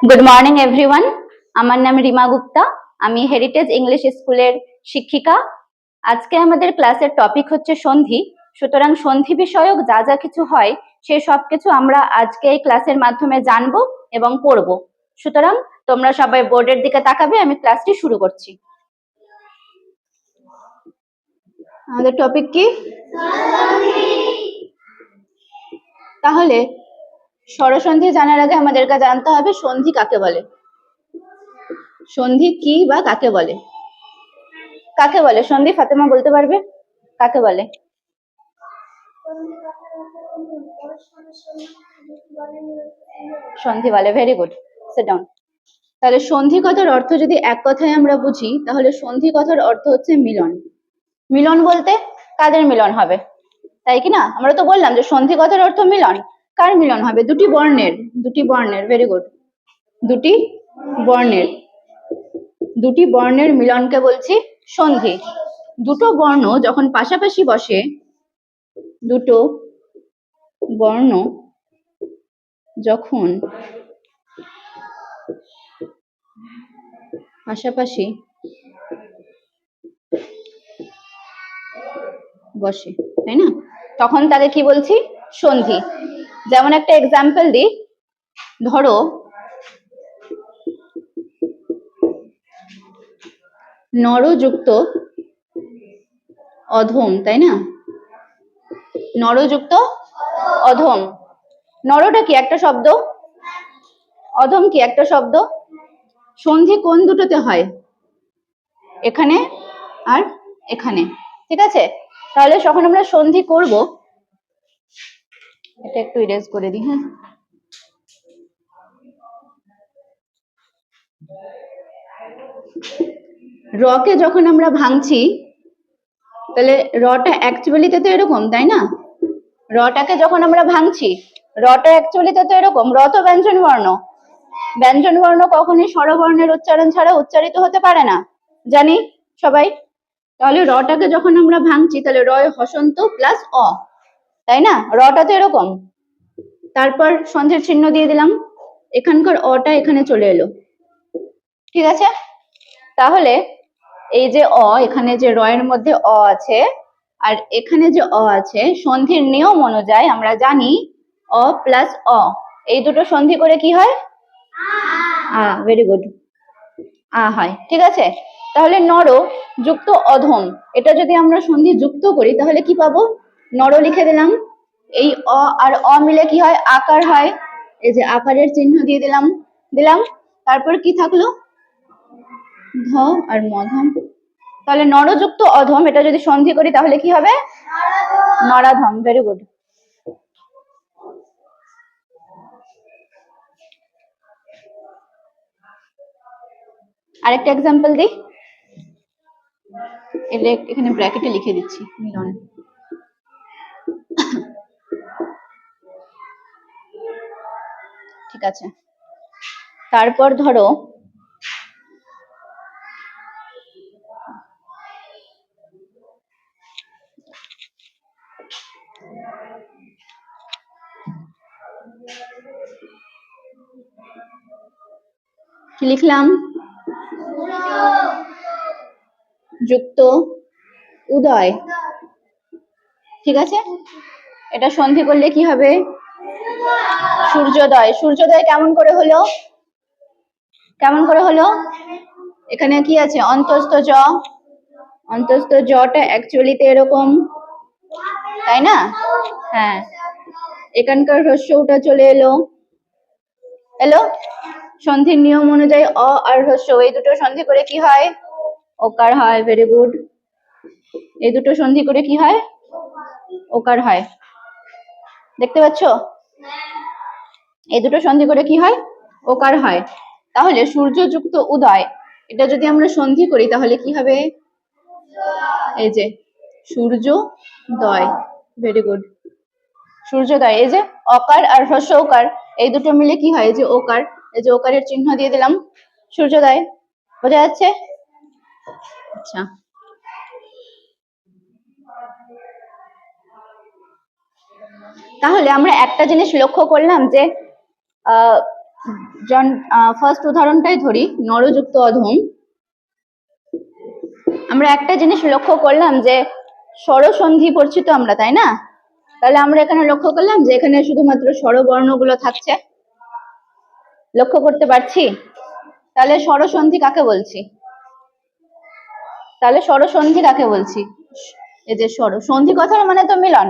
Good morning everyone. আমার নাম রিমা গুপ্তা, আমি হেরিটেজ ইংলিশ স্কুলের শিক্ষিকা। আজকে আমাদের ক্লাসের টপিক হচ্ছে সন্ধি। সুতরাং সন্ধি বিষয়ক যা যা কিছু হয় সেই সব কিছু আমরা আজকে এই ক্লাসের মাধ্যমে জানবো এবং পড়বো। সুতরাং তোমরা সবাই বোর্ডের দিকে তাকাবে, আমি ক্লাসটি শুরু করছি। আমাদের টপিক কি? তাহলে স্বরসন্ধি জানার আগে আমাদেরকে জানতে হবে সন্ধি কাকে বলে। সন্ধি কি বা কাকে বলে? কাকে বলে সন্ধি? ফাতেমা বলতে পারবে কাকে বলে? সন্ধি বলে। Very good, sit down. তাহলে সন্ধি কথার অর্থ যদি এক কথায় আমরা বুঝি, তাহলে সন্ধি কথার অর্থ হচ্ছে মিলন। মিলন বলতে কাদের মিলন হবে, তাই কি না? আমরা তো বললাম যে সন্ধি কথার অর্থ মিলন। কার মিলন হবে? দুটি বর্ণের। দুটি বর্ণের, ভেরি গুড। দুটি বর্ণের, দুটি বর্ণের মিলনকে বলছি সন্ধি। দুটো বর্ণ যখন পাশাপাশি বসে, দুটো বর্ণ যখন পাশাপাশি বসে, তাই না, তখন তাকে কি বলছি? সন্ধি। যেমন একটা এক্সাম্পল দিই, ধরো নরযুক্ত অধম, তাই না? নরযুক্ত অধম। নরটা কি একটা শব্দ? অধম কি একটা শব্দ? সন্ধি কোন দুটোতে হয়? এখানে আর এখানে, ঠিক আছে? তাহলে যখন আমরা সন্ধি করব, এটা একটু ইরেজ করে দিই। হ্যাঁ, রকে যখন আমরা ভাঙছি, তাহলে রটা অ্যাকচুয়ালিতে তো এরকম, তাই না? রটাকে যখন আমরা ভাঙছি, রটা অ্যাকচুয়ালিতে তো এরকম। র তো ব্যঞ্জন বর্ণ। ব্যঞ্জন বর্ণ কখনোই স্বরবর্ণের উচ্চারণ ছাড়া উচ্চারিত হতে পারে না, জানি সবাই। তাহলে রটাকে যখন আমরা ভাঙছি, তাহলে রয় হসন্ত প্লাস অ, তাই না? রটা তো এরকম। তারপর সন্ধির চিহ্ন দিয়ে দিলাম, এখানকার অটা এখানে চলে এলো, ঠিক আছে? তাহলে এই যে অ, এখানে যে রয়ের মধ্যে অ আছে আর এখানে যে অ আছে, সন্ধির নিয়ম অনুযায়ী আমরা জানি অ প্লাস অ, এই দুটো সন্ধি করে কি হয়? আ। ভেরি গুড, আ হয়, ঠিক আছে? তাহলে নর যুক্ত অধম, এটা যদি আমরা সন্ধি যুক্ত করি তাহলে কি পাবো? নর লিখে দিলাম, এই অ আর অ মিলে কি হয়? আকার হয়। এই যে আকারের চিহ্ন দিয়ে দিলাম, তারপর কি থাকলো? ধ আর মধম। তাহলে নরযুক্ত অধম, এটা যদি সন্ধি করি তাহলে কি হবে? নরাধম। Very good. আরেকটা এক্সাম্পল দিই, এখানে ব্র্যাকেটে লিখে দিচ্ছি মিলন। ঠিক আছে, তারপর ধরো কি লিখলাম? যুক্ত উদয়, ঠিক আছে? এটা সন্ধি করলে কি হবে? সূর্যোদয়। সূর্যোদয় কেমন করে হলো? কেমন করে হলো? এখানে কি আছে? অন্তস্থ জ। অন্তস্থ জটা অ্যাকচুয়ালিতে এরকম, তাই না? হ্যাঁ, এখানকার হ্রস্বটা চলে এলো। সন্ধির নিয়ম অনুযায়ী অ আর হ্রস্ব এই দুটো সন্ধি করে কি হয়? ওকার হয়। Very good. এই দুটো সন্ধি করে কি হয়? ওকার হয়। দেখতে পাচ্ছ? এই দুটো সন্ধি করে কি হয়? ওকার হয়। তাহলে সূর্যযুক্ত উদয়, এটা যদি আমরা সন্ধি করি তাহলে কি হবে? এই যে সূর্যোদয়। ভেরি গুড, সূর্যোদয়। এই যে অকার আর হ্রস্ব ওকার এই দুটো মিলে কি হয়? যে ওকার। এই যে ওকারের চিহ্ন দিয়ে দিলাম, সূর্যোদয়। বোঝা যাচ্ছে? আচ্ছা, তাহলে আমরা একটা জিনিস লক্ষ্য করলাম যে ফার্স্ট উদাহরণটাই ধরি, নরযুক্ত অধম। আমরা একটা জিনিস লক্ষ্য করলাম যে স্বরসন্ধি পড়ছি তো আমরা, তাই না? তাহলে আমরা এখানে লক্ষ্য করলাম যে এখানে শুধুমাত্র স্বরবর্ণগুলো থাকছে, লক্ষ্য করতে পারছি। তাহলে স্বরসন্ধি কাকে বলছি? তাহলে স্বরসন্ধি কাকে বলছি? এই যে স্বরসন্ধি কথার মানে তো মিলন,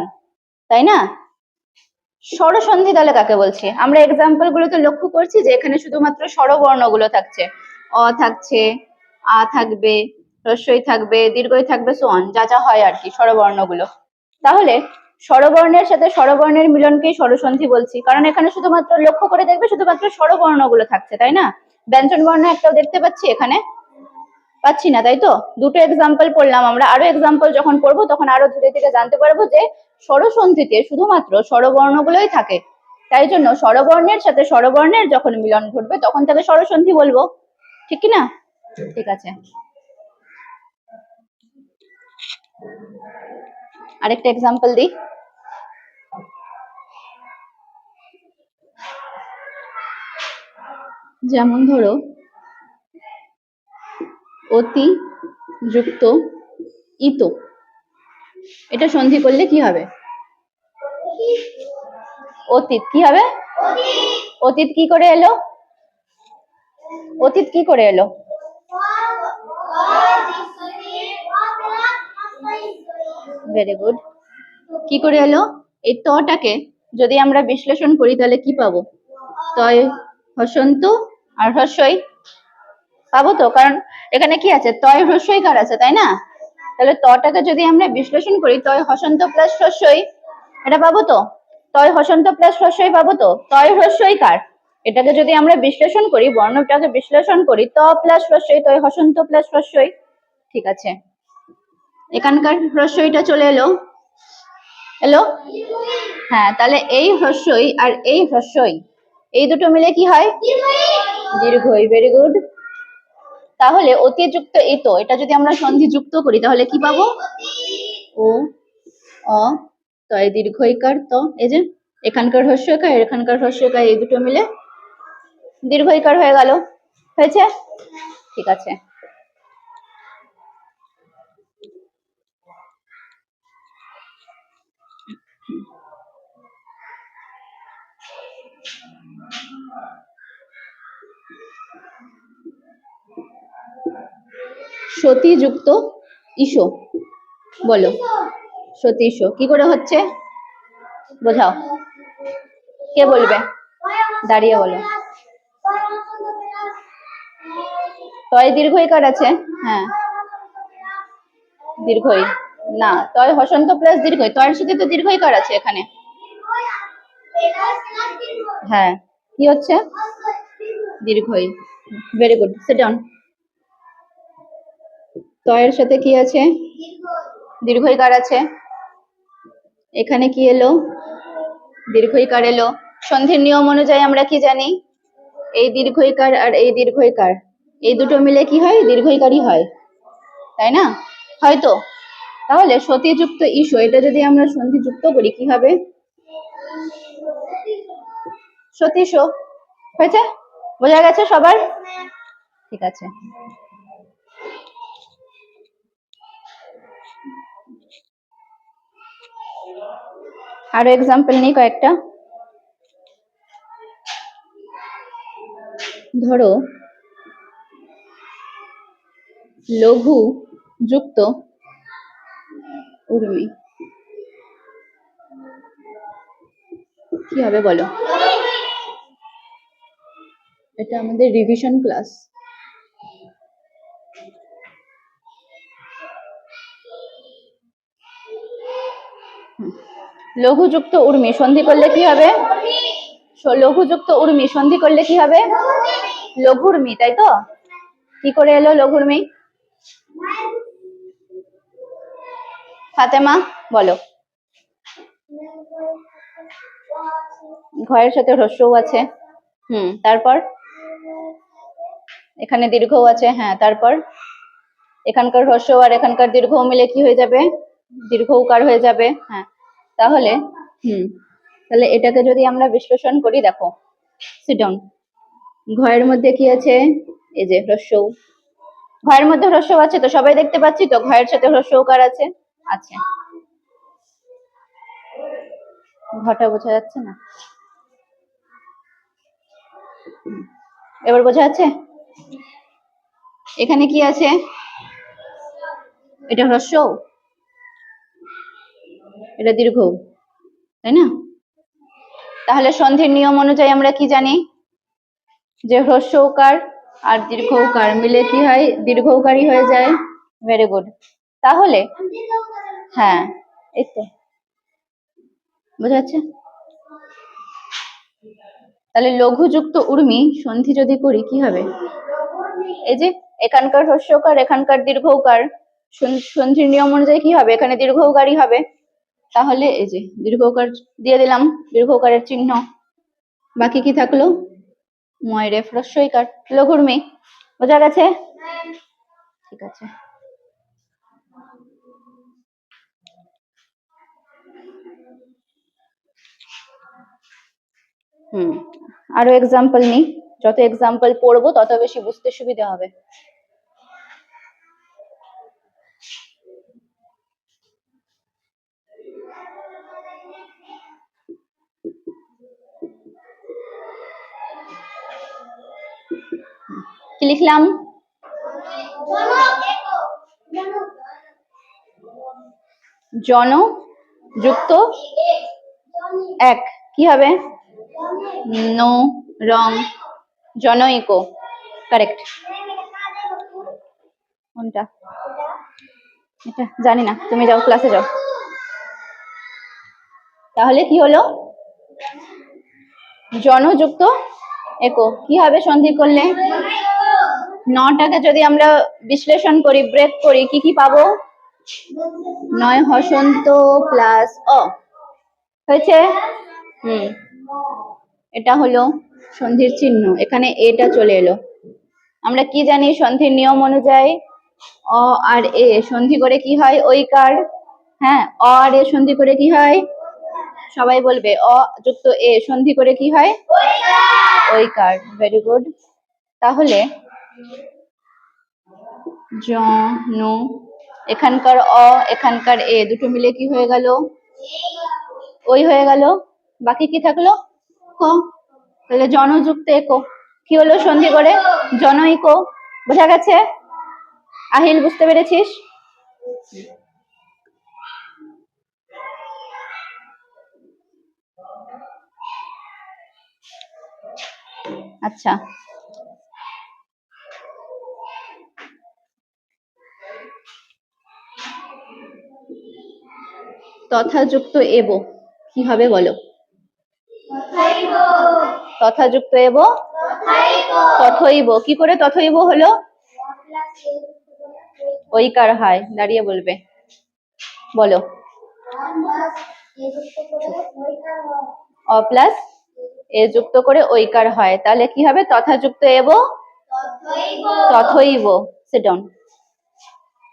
তাই না? স্বরসন্ধি তাহলে কাকে বলছি? আমরা এক্সাম্পল গুলোতে লক্ষ্য করছি যে এখানে শুধুমাত্র স্বরবর্ণগুলো থাকছে, অ থাকছে, আ থাকবে, হ্রস্বই থাকবে, দীর্ঘই থাকবে, সো অন, যা যা হয় আর কি স্বরবর্ণগুলো। তাহলে স্বরবর্ণের সাথে স্বরবর্ণের মিলনকেই স্বরসন্ধি বলছি, কারণ এখানে শুধুমাত্র লক্ষ্য করে দেখবে শুধুমাত্র স্বরবর্ণগুলো থাকছে, তাই না? ব্যঞ্জন বর্ণ একটাও দেখতে পাচ্ছি এখানে? পাচ্ছি না, তাই তো? দুটো এক্সাম্পল পড়লাম আমরা, আরো এক্সাম্পল যখন পড়বো তখন আরো ধীরে ধীরে জানতে পারবো যে স্বরসন্ধিতে শুধুমাত্র স্বরবর্ণগুলোই থাকে। তাই জন্য স্বরবর্ণের সাথে স্বরবর্ণের যখন মিলন ঘটবে তখন তাকে স্বরসন্ধি বলবো, ঠিক কি না? ঠিক আছে, আরেকটা এক্সাম্পল দিই। যেমন ধরো অতি যুক্ত ইত, এটা সন্ধি করলে কি হবে? অতীত কি হবে? অতীত কি করে এলো? অতীত কি করে এলো? Very good. কি করে এলো? এই তটাকে যদি আমরা বিশ্লেষণ করি তাহলে কি পাবো? তয় হসন্ত আর হ্রস্বই পাবো তো, কারণ এখানে কি আছে? তয় হ্রস্বই কার আছে, তাই না? তাহলে তটাকে যদি আমরা বিশ্লেষণ করি তয় হসন্ত প্লাস হ্রস্বই, এটা পাবো তো। তয় হসন্ত প্লাস হ্রস্বই পাবো তো। তয় হ্রস্বই কার? এটাকে যদি আমরা বিশ্লেষণ করি, বর্ণটাকে বিশ্লেষণ করি, ত প্লাস হ্রস্বই, তয় হসন্ত প্লাস হ্রস্বই। ঠিক আছে, এখানকার হ্রস্বইটা চলে এলো, এলো? হ্যাঁ, তাহলে এই হ্রস্বই আর এই হ্রস্বই, এই দুটো মিলে কি হয়? দীর্ঘই। Very good. তাহলে অতিযুক্ত ইত, এটা যদি আমরা সন্ধি যুক্ত করি তাহলে কি পাবো? ও অ তয় দীর্ঘইকার ত, এই যে এখানকার হ্রস্বইকার এখানকার হ্রস্বইকার, এই দুটো মিলে দীর্ঘইকার হয়ে গেল। হয়েছে? ঠিক আছে, সতীযুক্ত ঈশো, বলো। সতীশ কি করে হচ্ছে বোঝাও, কে বলবে? দাঁড়িয়ে বলো। তয় দীর্ঘইকার আছে, হ্যাঁ দীর্ঘই না, তয় হসন্ত প্লাস দীর্ঘই, তয়ের সাথে তো দীর্ঘইকার আছে এখানে। হ্যাঁ, কি হচ্ছে? দীর্ঘই। Very good, sit down. তয়ের সাথে কি আছে? দীর্ঘইকার আছে। এখানে কি এলো? দীর্ঘইকার এলো। সন্ধির নিয়ম অনুযায়ী আমরা কি জানি? এই দীর্ঘইকার আর এই দীর্ঘইকার, এই দুটো মিলে কি হয়? দীর্ঘইকারই হয়, তাই না? হয়তো। তাহলে সতীযুক্ত ঈশো, এটা যদি আমরা সন্ধি যুক্ত করি কি হবে? সতীশো। হয়েছে? বোঝা গেছে সবার? ঠিক আছে, আরো এক্সাম্পল নেই কয়েকটা। ধরো লঘু যুক্ত উর্মি, কি হবে বলো? এটা আমাদের রিভিশন ক্লাস। লঘুযুক্ত উর্মি সন্ধি করলে কি হবে? লঘুযুক্ত উর্মি সন্ধি করলে কি হবে? লঘুর্মি, তাই তো? কি করে এলো লঘুর্মি? ফাতেমা বলো। ঘয়ের সাথে হ্রস্বও আছে, তারপর এখানে দীর্ঘও আছে, হ্যাঁ তারপর এখানকার হ্রস্ব আর এখানকার দীর্ঘ মিলে কি হয়ে যাবে? দীর্ঘ উকার হয়ে যাবে। হ্যাঁ, তাহলে তাহলে এটাকে যদি আমরা বিশ্লেষণ করি, দেখো, সিট ডাউন। ঘয়ের মধ্যে কি আছে? এই যে হ্রস্ব উ। ঘয়ের মধ্যে হ্রস্ব উ আছে তো, সবাই দেখতে পাচ্ছি তো, ঘয়ের সাথে হ্রস্ব উকার আছে। আচ্ছা, ঘটা বোঝা যাচ্ছে না? এবার বোঝা যাচ্ছে? এখানে কি আছে? এটা হ্রস্ব উ, এটা দীর্ঘ উ, তাই না? তাহলে সন্ধির নিয়ম অনুযায়ী আমরা কি জানি? যে হ্রস্ব উকার আর দীর্ঘ উকার মিলে কি হয়? দীর্ঘ উকারই হয়ে যায়। Very good. তাহলে হ্যাঁ, এই তো বোঝা যাচ্ছে। তাহলে লঘুযুক্ত ঊর্মি সন্ধি যদি করি কি হবে? এই যে এখানকার হ্রস্ব উকার, এখানকার দীর্ঘ উকার, সন্ধির নিয়ম অনুযায়ী কি হবে? এখানে দীর্ঘ উকারই হবে। তাহলে এই যে দীর্ঘ উকার দিয়ে দিলাম, দীর্ঘ উকারের চিহ্ন। বাকি কি থাকলো? ময় রেফ হ্রস্ব ইকার, লঘুর্মি। বোঝা গেছে? ঠিক আছে। আরো এক্সাম্পল নিই, যত এক্সাম্পল পড়বো তত বেশি বুঝতে সুবিধা হবে। কি লিখলাম? জন যুক্ত এক কি হবে? নো রং, জনৈক। কারেক্ট। কোনটা? এটা জানি না, তুমি যাও ক্লাসে যাও। তাহলে কি হলো? জনযুক্ত একক কি হবে সন্ধি করলে? নটাকে যদি আমরা বিশ্লেষণ করি, ব্রেক করি, কি কি পাবো? নয় হসন্ত প্লাস অ হয়েছে। এটা হলো সন্ধির চিহ্ন, এখানে এটা চলে এলো। আমরা কি জানি সন্ধির নিয়ম অনুযায়ী? অ আর এ সন্ধি করে কি হয়? ঐকার। হ্যাঁ, অ আর এ সন্ধি করে কি হয়? সবাই বলবে অ যুক্ত এ সন্ধি করে কি হয়? ঐকার। Very good. তাহলে জন, এখানকার অ এখানকার এ দুটো মিলে কি হয়ে গেল? ওই হয়ে গেল। বাকি কি থাকলো? ক। তাহলে জনযুক্ত এক কি হলো সন্ধি করে? জনৈক। বোঝা গেছে? আহিল বুঝতে পেরেছিস? আচ্ছা, তথাযুক্ত এব কি হবে বলো? তথাযুক্ত এব তথৈব। কি করে তথৈব হলো? ঐকার হয়, দাঁড়িয়ে বলবে, বলো। অ প্লাস এ যুক্ত করে ঐকার হয়, তাহলে কি হবে? তথাযুক্ত এব তথৈব। Sit down.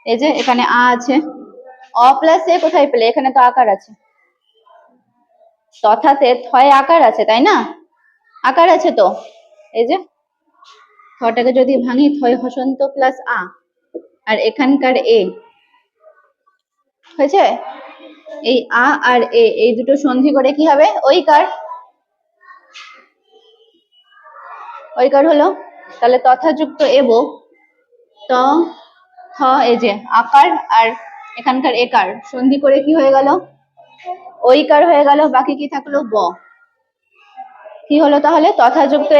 এই যে এখানে আ আছে, অ প্লাস এ কোথায় পেলে? এখানে তো আকার আছে। তথাতে থয় আকার আছে, তাই না? আকার আছে তো, এই যে থটাকে যদি ভাঙি, থয় হসন্ত প্লাস আ, আর এখানকার এ হয়েছে। এই আ আর এ এই দুটো সন্ধি করে কি হবে? ঐকার। ঐকার হলো। তাহলে তথাযুক্ত এব ত থ, এই যে আকার আর এখানকার একার সন্ধি করে কি হয়ে গেল? ঐকার হয়ে গেল। বাকি কি থাকলো? ব। কি হলো তাহলে? তথাযুক্ত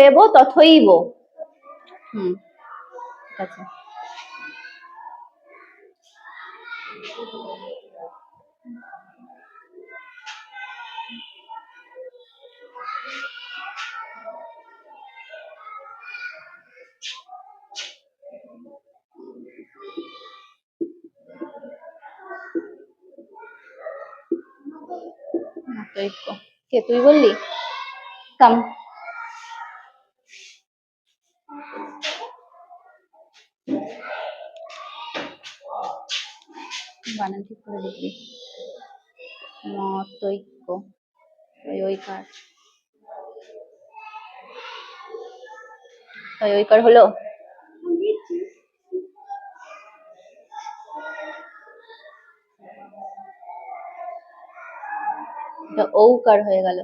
এব তথৈব। ঠিক আছে। কে তুই বললি? কাম। বানান ঠিক করে লিখবি। মতৈক্য ঐকার। ঐকার হলো। এটা ঔকার হয়ে গেল।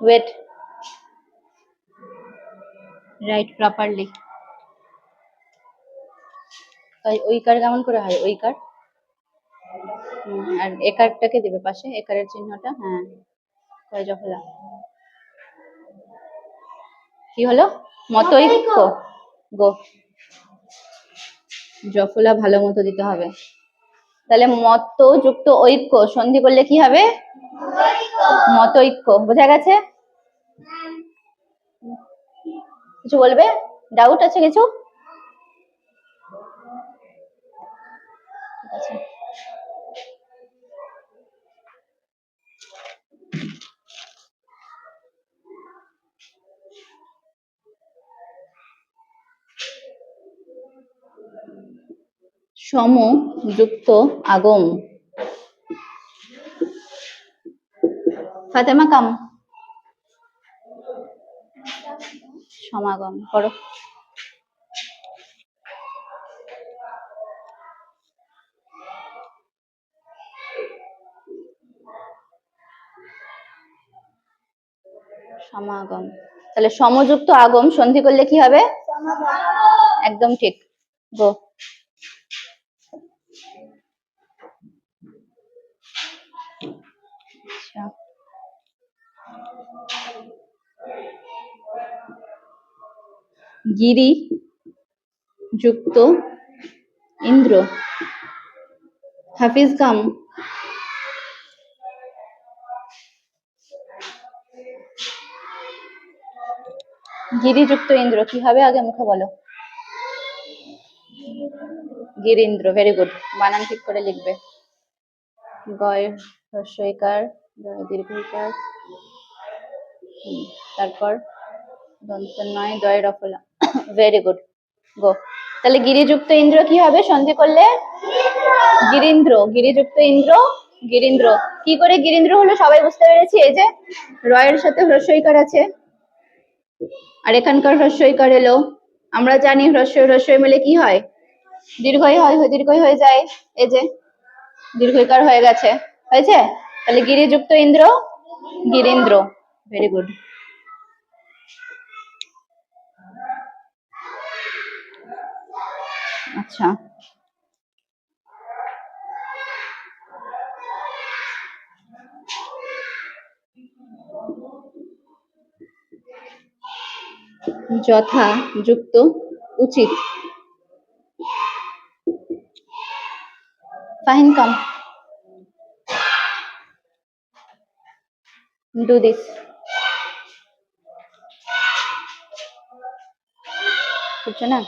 Wait, right properly. ঐকার কেমন করে হয়? ঐকার আর একারটাকে দিবে পাশে, একারের চিহ্নটা। হ্যাঁ, কয় জফলা কি হলো? মতৈক্য। গো, জফলা ভালো মতো দিতে হবে। তাহলে মত যুক্ত ঐক্য সন্ধি করলে কি হবে? মতৈক্য। বোঝা গেছে? কিছু বলবে? ডাউট আছে কিছু? ঠিক আছে। সম যুক্ত আগম। ফাতেমা কাম, সমাগম করো। সমাগম। তাহলে সমযুক্ত আগম সন্ধি করলে কি হবে? একদম ঠিক। গো। আচ্ছা, গিরি যুক্ত ইন্দ্র। হাফিজ কাম। গিরিযুক্ত ইন্দ্র কি হবে? আগে মুখে বলো। গিরীন্দ্র। ভেরি গুড, বানান ঠিক করে লিখবে। গয় হ্রস্বইকার, গয় দীর্ঘইকার, তারপর দন্ত নয়, দয় রফলা। ভেরি গুড, গো। তাহলে গিরিযুক্ত ইন্দ্র কি হবে সন্ধি করলে? গিরীন্দ্র। গিরিযুক্ত ইন্দ্র গিরীন্দ্র। কি করে গিরীন্দ্র হলো সবাই বুঝতে পেরেছি? এই যে রয়ের সাথে হ্রস্বইকার আছে, আর এখানকার হ্রস্বইকার এলো। আমরা জানি হ্রস্বই মিলে কি হয়? দীর্ঘই হয়, দীর্ঘই হয়ে যায়। এই যে দীর্ঘইকার হয়ে গেছে, হয়েছে। তাহলে গিরিযুক্ত ইন্দ্র গিরীন্দ্র। Very good. আচ্ছা, যথা যুক্ত উচিত। Fahim come, do this. বুঝছো না?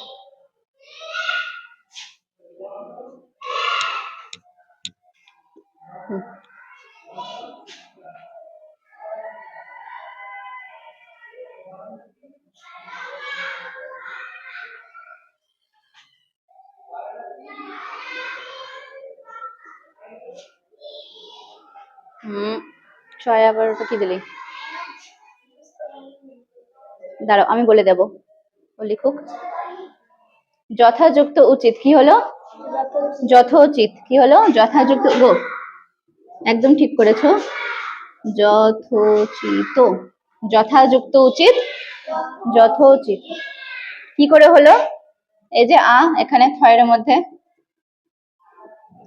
ছয় আবার ওটা কি দিলি? দাঁড়াও আমি বলে দেব, ও লিখুক। যথাযুক্ত উচিত কি হলো? যথোচিত কি হলো? যথাযুক্ত। গো, একদম ঠিক করেছো। যথোচিত, যথাযুক্ত উচিত, যথোচিত। কি করে হলো? এই যে আ, এখানে থয়ের মধ্যে,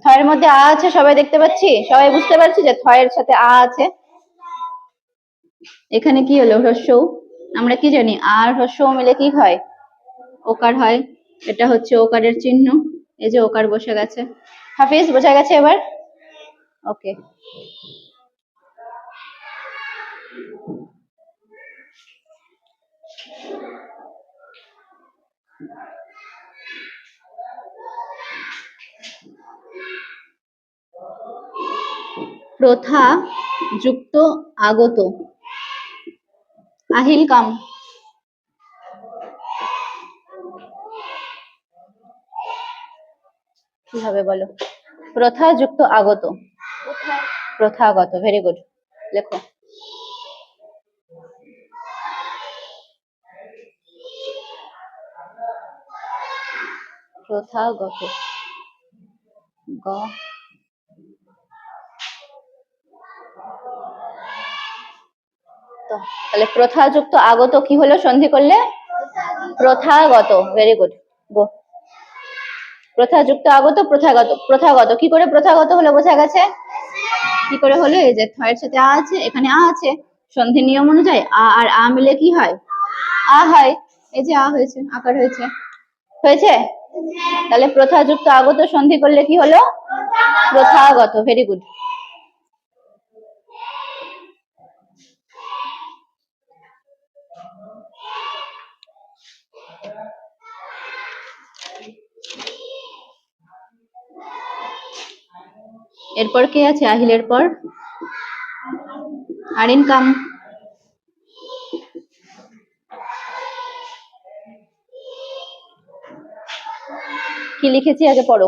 থয়ের মধ্যে আ আছে, সবাই দেখতে পাচ্ছি, সবাই বুঝতে পারছি যে থয়ের সাথে আ আছে। এখানে কি হলো? হ্রস্ব। আমরা কি জানি? আর হ্রস্ব মিলে কি হয়? ওকার হয়। এটা হচ্ছে ওকারের চিহ্ন। এই যে ওকার বসে গেছে। হাফিজ বোঝা গেছে এবার? ওকে। প্রথা যুক্ত আগত। আহিল কাম। কি হবে বলো? প্রথা যুক্ত আগত। প্রথাগত, ভেরি গুড। লেখো। প্রথাগত, গ তাহলে প্রথাযুক্ত আগত কি হলো সন্ধি করলে? প্রথাগত, ভেরি গুড, গো। প্রথাযুক্ত আগত প্রথাগত, প্রথাগত কি করে প্রথাগত হলো বোঝা গেছে? কি করে হলো? এই যে থয়ের সাথে আ আছে, এখানে আ আছে, সন্ধি নিয়ম অনুযায়ী আ আর আ মিলে কি হয়? আ হয়। এই যে আ হয়েছে, আকার হয়েছে, হয়েছে। তাহলে প্রথাযুক্ত আগত সন্ধি করলে কি হলো? প্রথাগত, ভেরি গুড। এরপর কে আছে আহিলের পর? আরিন কাম। কি লিখেছি আগে পড়ো।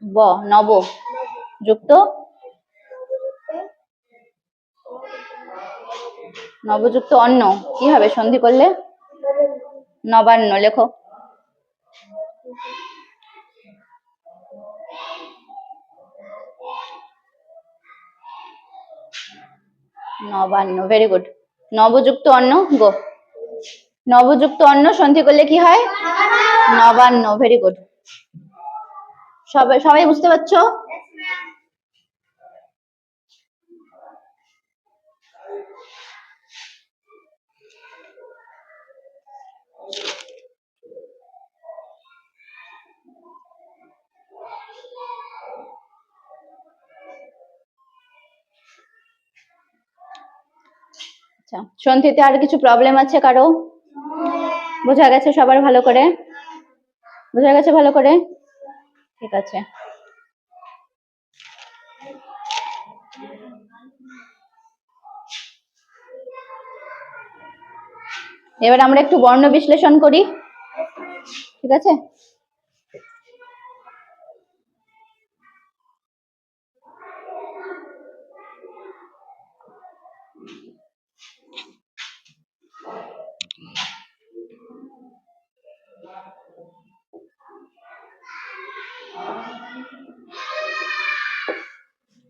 ব, নব যুক্ত নবযুক্ত অন্য কি হবে সন্ধি করলে? নবান্ন, লেখো। Nabanna, very good. নবযুক্ত অন্য, গো। নবযুক্ত অন্য সন্ধি করলে কি হয়? Nabanna, very good. সবাই সবাই বুঝতে পারছো? আচ্ছা, সন্ধিতে আর কিছু প্রবলেম আছে কারো? বোঝা গেছে সবার ভালো করে? বোঝা গেছে ভালো করে? ঠিক আছে। এবার আমরা একটু বর্ণ বিশ্লেষণ করি, ঠিক আছে?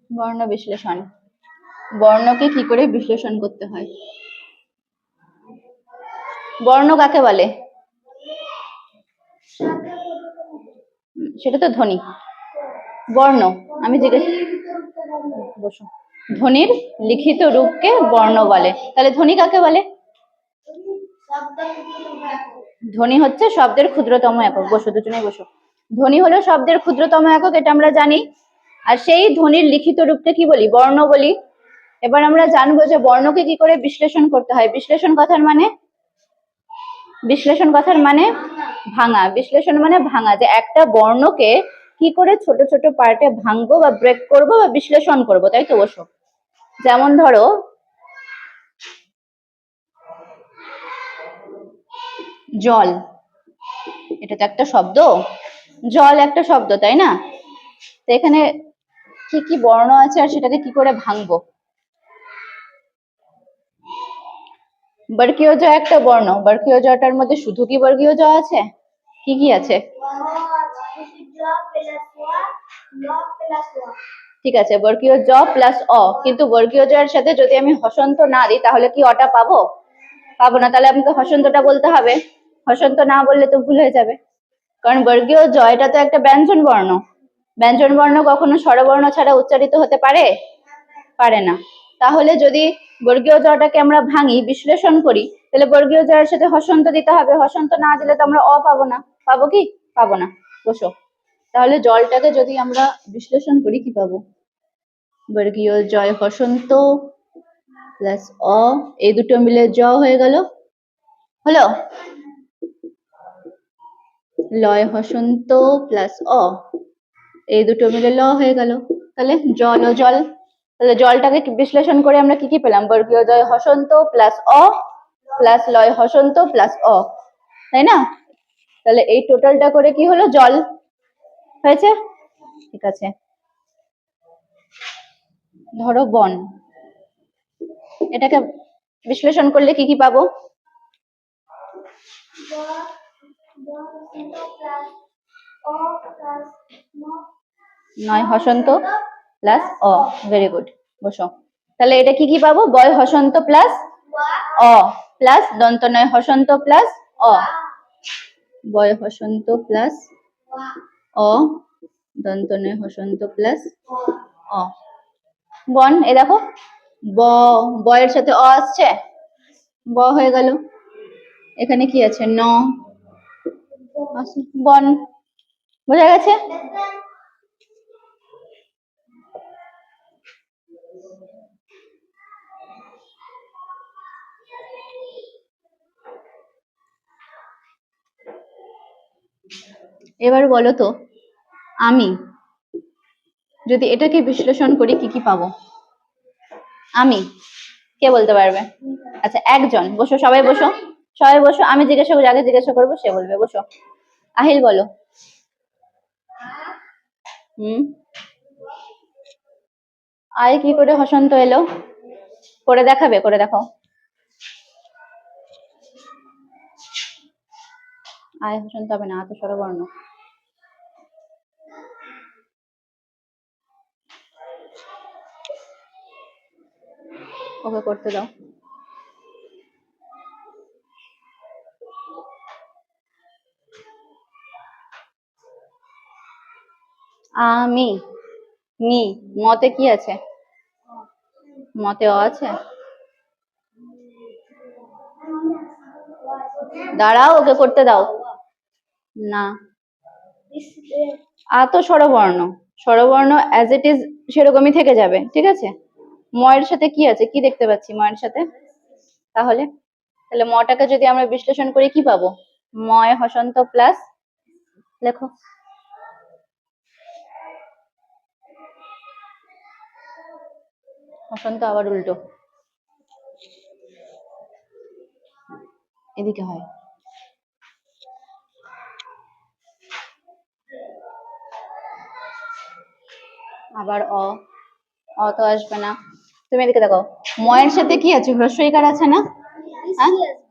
বর্ণ বিশ্লেষণ, বর্ণকে কি করে বিশ্লেষণ করতে হয়? বর্ণ কাকে বলে? সেটা তো ধ্বনি। বর্ণ আমি জিজ্ঞেস, বসো। ধ্বনির লিখিত রূপকে বর্ণ বলে। তাহলে ধ্বনি কাকে বলে? ধ্বনি হচ্ছে শব্দের ক্ষুদ্রতম একক। বসো, দুজনেই বসো। ধ্বনি হলো শব্দের ক্ষুদ্রতম একক, এটা আমরা জানি। আর সেই ধ্বনির লিখিত রূপকে কি বলি? বর্ণ বলি। এবার আমরা জানবো যে বর্ণকে কি করে বিশ্লেষণ করতে হয়। বিশ্লেষণ কথার মানে, বিশ্লেষণ কথার মানে ভাঙা। বিশ্লেষণ মানে ভাঙা, যে একটা বর্ণকে কি করে ছোট ছোট পার্টে ভাঙবো বা ব্রেক করবো বা বিশ্লেষণ করবো, তাই তো? বসো। যেমন ধরো জল, এটা তো একটা শব্দ, জল একটা শব্দ, তাই না? তো এখানে কি কি বর্ণ আছে আর সেটাকে কি করে ভাঙবো? বর্গীয় জ একটা বর্ণ, বর্গীয় জটার মধ্যে শুধু কি বর্গীয় জ আছে? কি কি আছে? ঠিক আছে, বর্গীয় জ প্লাস অ, কিন্তু বর্গীয় জ এর সাথে যদি আমি হসন্ত না দিই তাহলে কি অটা পাবো? পাবো না। তাহলে আমাকে হসন্তটা বলতে হবে। হসন্ত না বললে তো ভুল হয়ে যাবে, কারণ বর্গীয় জ এটা তো একটা ব্যঞ্জন বর্ণ। ব্যঞ্জন বর্ণ কখনো স্বরবর্ণ ছাড়া উচ্চারিত হতে পারে? পারে না। তাহলে যদি বর্গীয় জটাকে আমরা ভাঙি, বিশ্লেষণ করি, তাহলে বর্গীয় জয়ের সাথে হসন্ত দিতে হবে। হসন্ত না দিলে তো আমরা অ পাবো না। পাবো কি? পাবো না। বসো। তাহলে জলটাকে যদি আমরা বিশ্লেষণ করি কি পাবো? বর্গীয় জয় হসন্ত প্লাস অ, এই দুটো মিলে জ হয়ে গেল, হলো। লয় হসন্ত প্লাস অ, এই দুটো মিলে ল হয়ে গেল। তাহলে জল ও জল। তাহলে জলটাকে বিশ্লেষণ করে আমরা কি কি পেলাম? বর্গীয় জয় হসন্ত প্লাস অ প্লাস লয় হসন্ত প্লাস অ, তাই না? তাহলে এই টোটালটা করে কি হলো? জল। হয়েছে? ঠিক আছে, ধরো বন, এটাকে বিশ্লেষণ করলে কি কি পাবো? নয় হসন্ত প্লাস অ, ভেরি গুড, বসো। তাহলে এটা কি কি পাবো? বয় হসন্ত প্লাস অ প্লাস দন্ত নয় হসন্ত প্লাস অ, বয় হসন্ত প্লাস অ দন্ত নয় হসন্ত প্লাস অ, বন। এ দেখো বয়ের সাথে অ আসছে, ব হয়ে গেল। এখানে কি আছে? ন, বন। বোঝা গেছে? এবার বলো তো, আমি যদি এটাকে বিশ্লেষণ করি কি কি পাবো? আমি, কে বলতে পারবে? আচ্ছা একজন, বসো সবাই বসো, সবাই বসো। আমি জিজ্ঞাসা করবো, আগে জিজ্ঞাসা করবো, সে বলবে। বসো। আহিল বলো। আয় কি করে হসন্ত এলো? করে দেখাবে? করে দেখাও। আয় হসন্ত হবে না, আ তো স্বরবর্ণ। ওকে করতে দাও। আমি, মি, মতে কি আছে? মতে অ আছে? দাঁড়াও, ওকে করতে দাও না। আ তো স্বরবর্ণ, স্বরবর্ণ অ্যাজ ইট ইজ সেরকমই থেকে যাবে, ঠিক আছে। ময়ের সাথে কি আছে? কি দেখতে পাচ্ছি ময়ের সাথে? তাহলে তাহলে মটাকে যদি আমরা বিশ্লেষণ করি কি পাবো? ময় হসন্ত প্লাস, লেখো। হসন্ত আবার উল্টো, এদিকে হয়। আবার অ, অ তো আসবে না। তুমি এদিকে দেখো, ময়ের সাথে কি আছে? হ্রস্বইকার আছে না?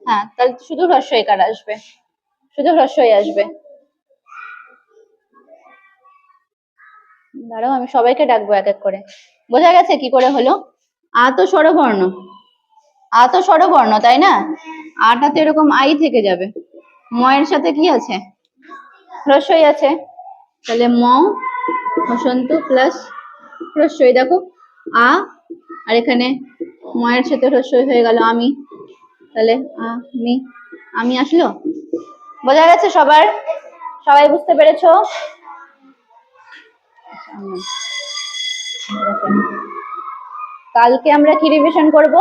হ্যাঁ, তাহলে শুধু হ্রস্বইকার আসবে, শুধু হ্রস্বই আসবে। দাঁড়াও, আমি সবাইকে ডাকবো এক এক করে। বোঝা গেছে কি করে হলো? আ তো স্বরবর্ণ, আ তো স্বরবর্ণ, তাই না? আটা তো এরকম আই থেকে যাবে। ময়ের সাথে কি আছে? হ্রস্বই আছে, তাহলে ম হসন্ত প্লাস হ্রস্বই। দেখো আ, আর এখানে ময়ের সাথে হ্রস্বই হয়ে গেল আমি, তাহলে আমি, আমি আসলো। বোঝা গেছে সবার? সবাই বুঝতে পেরেছো? কালকে আমরা কি রিভিশন করব?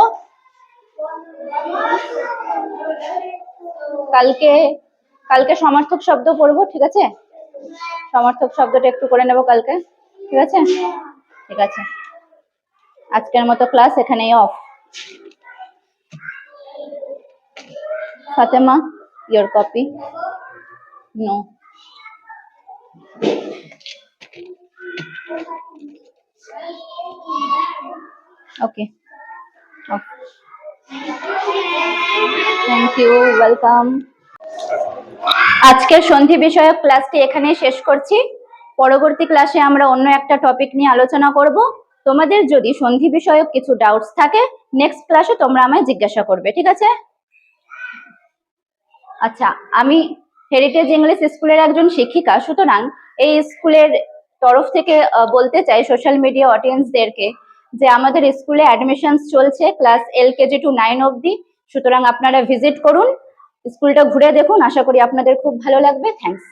কালকে সমার্থক শব্দ পড়বো, ঠিক আছে। সমার্থক শব্দটা একটু করে নেব কালকে, ঠিক আছে। ঠিক আছে, আজকের মতো ক্লাস এখানেই of. Fatema, your copy? No. Okay. Off. Thank you. Welcome. আজকের সন্ধি বিষয়ক ক্লাসটি এখানেই শেষ করছি। পরবর্তী ক্লাসে আমরা অন্য একটা টপিক নিয়ে আলোচনা করব। তোমাদের যদি সন্ধি বিষয়ক কিছু ডাউটস থাকে নেক্সট ক্লাসে তোমরা আমায় জিজ্ঞাসা করবে, ঠিক আছে। আচ্ছা, আমি হেরিটেজ ইংলিশ স্কুলের একজন শিক্ষিকা, সুতরাং এই স্কুলের তরফ থেকে বলতে চাই সোশ্যাল মিডিয়া অডিয়েন্সদেরকে যে আমাদের স্কুলে অ্যাডমিশনস চলছে ক্লাস LKG to 9 অবধি। সুতরাং আপনারা ভিজিট করুন, স্কুলটা ঘুরে দেখুন, আশা করি আপনাদের খুব ভালো লাগবে। থ্যাঙ্কস।